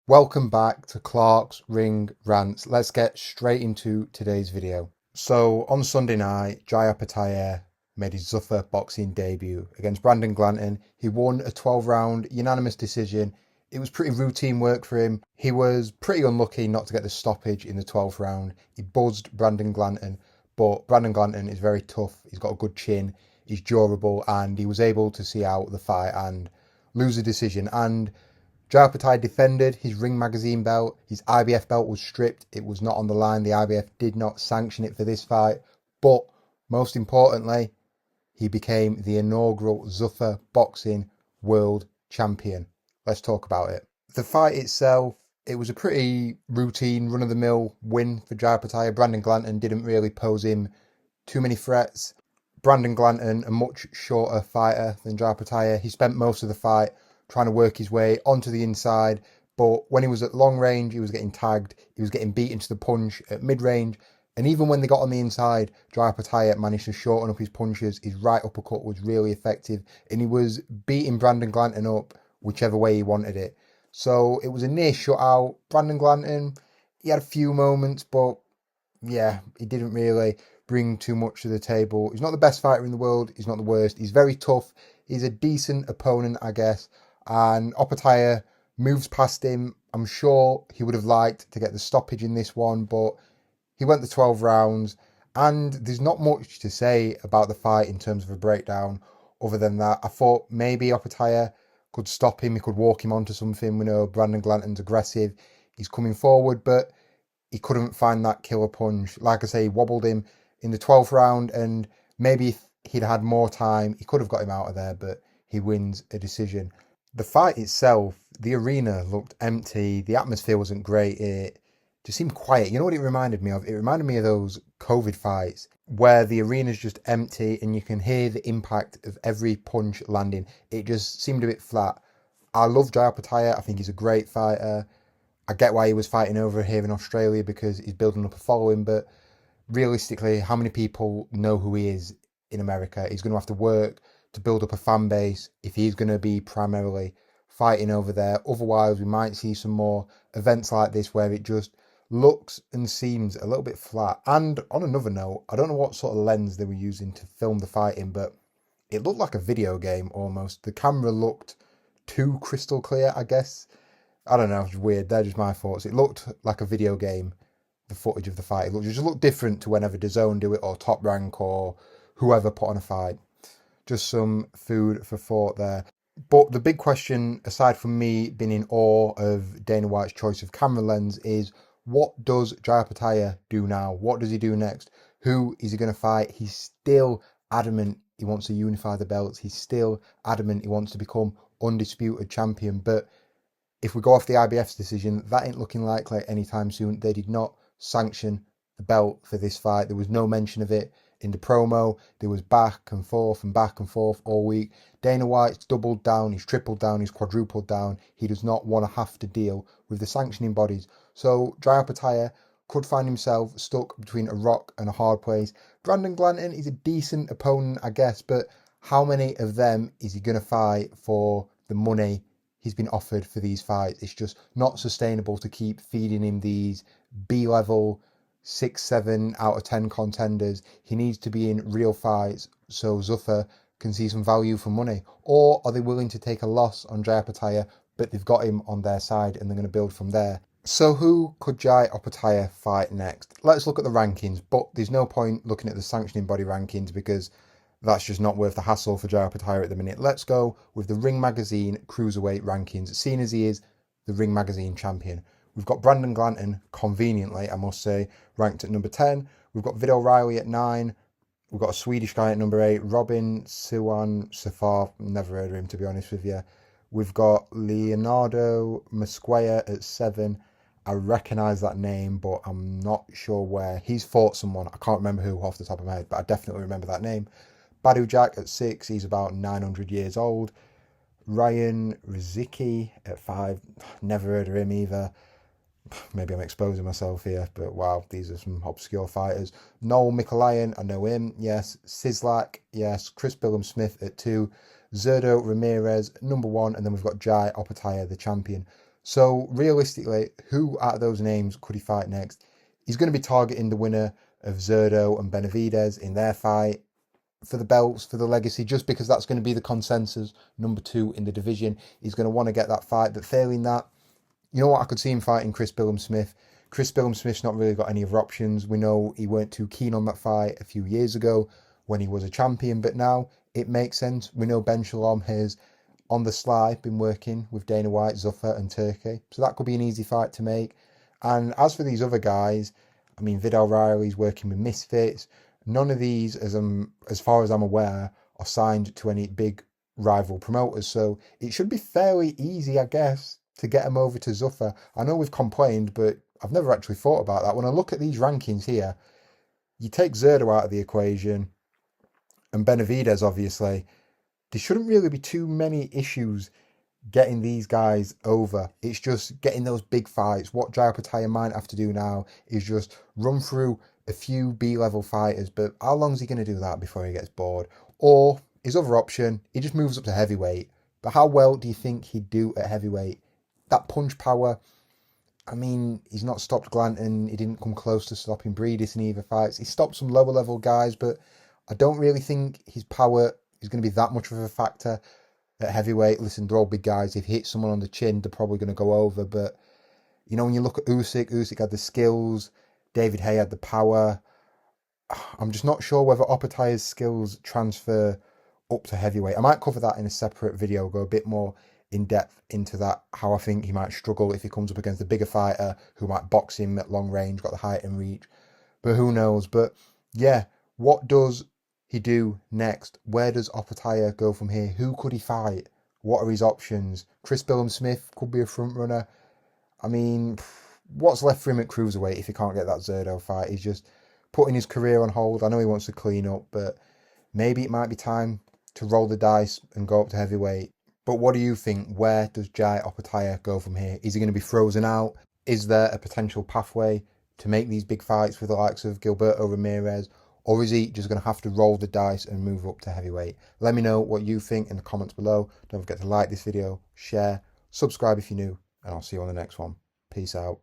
Welcome back to Clark's Ring Rants. Let's get straight into today's video. So on Sunday night, Jai Opetaia made his Zuffa boxing debut against Brandon Glanton. He won a 12-round unanimous decision. It was pretty routine work for him. He was pretty unlucky not to get the stoppage in the 12th round. He buzzed Brandon Glanton, but Brandon Glanton is very tough. He's got a good chin. He's durable, and he was able to see out the fight and lose the decision. And Jai Opetaia defended his Ring Magazine belt. His IBF belt was stripped. It was not on the line. The IBF did not sanction it for this fight. But most importantly, he became the inaugural Zuffa boxing world champion. Let's talk about it. The fight itself, it was a pretty routine, run-of-the-mill win for Jai Opetaia. Brandon Glanton didn't really pose him too many threats. Brandon Glanton, a much shorter fighter than Jai Opetaia. He spent most of the fight trying to work his way onto the inside, but when he was at long range, he was getting tagged, he was getting beaten to the punch at mid-range, and even when they got on the inside, Jai Opetaia managed to shorten up his punches. His right uppercut was really effective, and he was beating Brandon Glanton up whichever way he wanted it. So it was a near shutout. Brandon Glanton, he had a few moments, but yeah, he didn't really bring too much to the table. He's not the best fighter in the world, he's not the worst, he's very tough, he's a decent opponent, I guess. And Opetaia moves past him. I'm sure he would have liked to get the stoppage in this one, but he went the 12 rounds, and there's not much to say about the fight in terms of a breakdown other than that. I thought maybe Opetaia could stop him, he could walk him onto something. We know Brandon Glanton's aggressive, he's coming forward, but he couldn't find that killer punch. Like I say, he wobbled him in the 12th round, and maybe if he'd had more time, he could have got him out of there, but he wins a decision. The fight itself, the arena looked empty. The atmosphere wasn't great. It just seemed quiet. You know what it reminded me of? It reminded me of those COVID fights where the arena's just empty and you can hear the impact of every punch landing. It just seemed a bit flat. I love Jai Opetaia. I think he's a great fighter. I get why he was fighting over here in Australia because he's building up a following, but realistically, how many people know who he is in America? He's going to have to work to build up a fan base if he's going to be primarily fighting over there. Otherwise, we might see some more events like this where it just looks and seems a little bit flat. And on another note, I don't know what sort of lens they were using to film the fighting, but it looked like a video game almost. The camera looked too crystal clear, I guess. I don't know, it's weird. They're just my thoughts. It looked like a video game, the footage of the fight. It just looked different to whenever DAZN do it, or Top Rank, or whoever put on a fight. Just some food for thought there. But the big question, aside from me being in awe of Dana White's choice of camera lens, is what does Jai Opetaia do now? What does he do next? Who is he going to fight? He's still adamant he wants to unify the belts. He's still adamant he wants to become undisputed champion. But if we go off the IBF's decision, that ain't looking likely anytime soon. They did not sanction the belt for this fight. There was no mention of it in the promo. There was back and forth all week. Dana White's doubled down, he's tripled down, he's quadrupled down. He does not want to have to deal with the sanctioning bodies. So Jai Opetaia could find himself stuck between a rock and a hard place. Brandon Glanton is a decent opponent, I guess, but how many of them is he going to fight for the money he's been offered for these fights? It's just not sustainable to keep feeding him these B-level 6, 7 out of 10 contenders. He needs to be in real fights so Zuffa can see some value for money. Or are they willing to take a loss on Jai Opetaia, but they've got him on their side and they're going to build from there? So who could Jai Opetaia fight next? Let's look at the rankings, but there's no point looking at the sanctioning body rankings because that's just not worth the hassle for Jai Opetaia at the minute. Let's go with the Ring Magazine Cruiserweight rankings, seeing as he is the Ring Magazine champion. We've got Brandon Glanton, conveniently, I must say, ranked at number 10. We've got Vid O'Reilly at 9. We've got a Swedish guy at number 8, Robin Siwan Safar. Never heard of him, to be honest with you. We've got Leonardo Mosquera at 7. I recognise that name, but I'm not sure where. He's fought someone. I can't remember who off the top of my head, but I definitely remember that name. Badu Jack at 6. He's about 900 years old. Ryan Rizicki at 5. Never heard of him either. Maybe I'm exposing myself here, but wow, these are some obscure fighters. Noel Mikolayan, I know him, yes. Sislak, yes. Chris Billum Smith at 2. Zerdo Ramirez, number 1, and then we've got Jai Opetaia, the champion. So realistically, who out of those names could he fight next? He's going to be targeting the winner of Zerdo and Benevidez in their fight for the belts, for the legacy, just because that's going to be the consensus number 2 in the division. He's going to want to get that fight, but failing that, you know what, I could see him fighting Chris Billam-Smith. Chris Billam-Smith's not really got any other options. We know he weren't too keen on that fight a few years ago when he was a champion, but now it makes sense. We know Ben Shalom has, on the sly, been working with Dana White, Zuffa and Turkey, so that could be an easy fight to make. And as for these other guys, I mean, Vidal Riley's working with Misfits. None of these, as far as I'm aware, are signed to any big rival promoters, so it should be fairly easy, I guess, to get him over to Zuffa. I know we've complained, but I've never actually thought about that. When I look at these rankings here, you take Zerdo out of the equation, and Benevidez, obviously, there shouldn't really be too many issues getting these guys over. It's just getting those big fights. What Jai Opetaia might have to do now is just run through a few B-level fighters, but how long is he going to do that before he gets bored? Or his other option, he just moves up to heavyweight. But how well do you think he'd do at heavyweight? That punch power, I mean, he's not stopped Glanton. He didn't come close to stopping Breedis in either fights. He stopped some lower level guys, but I don't really think his power is going to be that much of a factor at heavyweight. Listen, they're all big guys. If he hits someone on the chin, they're probably going to go over. But, you know, when you look at Usyk had the skills. David Hay had the power. I'm just not sure whether Opetaia's skills transfer up to heavyweight. I might cover that in a separate video, go a bit more in depth into that, how I think he might struggle if he comes up against a bigger fighter who might box him at long range, got the height and reach. But who knows? But yeah, what does he do next? Where does Opetaia go from here? Who could he fight? What are his options? Chris Billam-Smith could be a front runner. I mean, what's left for him at Cruiserweight if he can't get that Zerdo fight? He's just putting his career on hold. I know he wants to clean up, but maybe it might be time to roll the dice and go up to heavyweight. But what do you think? Where does Jai Opetaia go from here? Is he going to be frozen out? Is there a potential pathway to make these big fights with the likes of Gilberto Ramirez? Or is he just going to have to roll the dice and move up to heavyweight? Let me know what you think in the comments below. Don't forget to like this video, share, subscribe if you're new, and I'll see you on the next one. Peace out.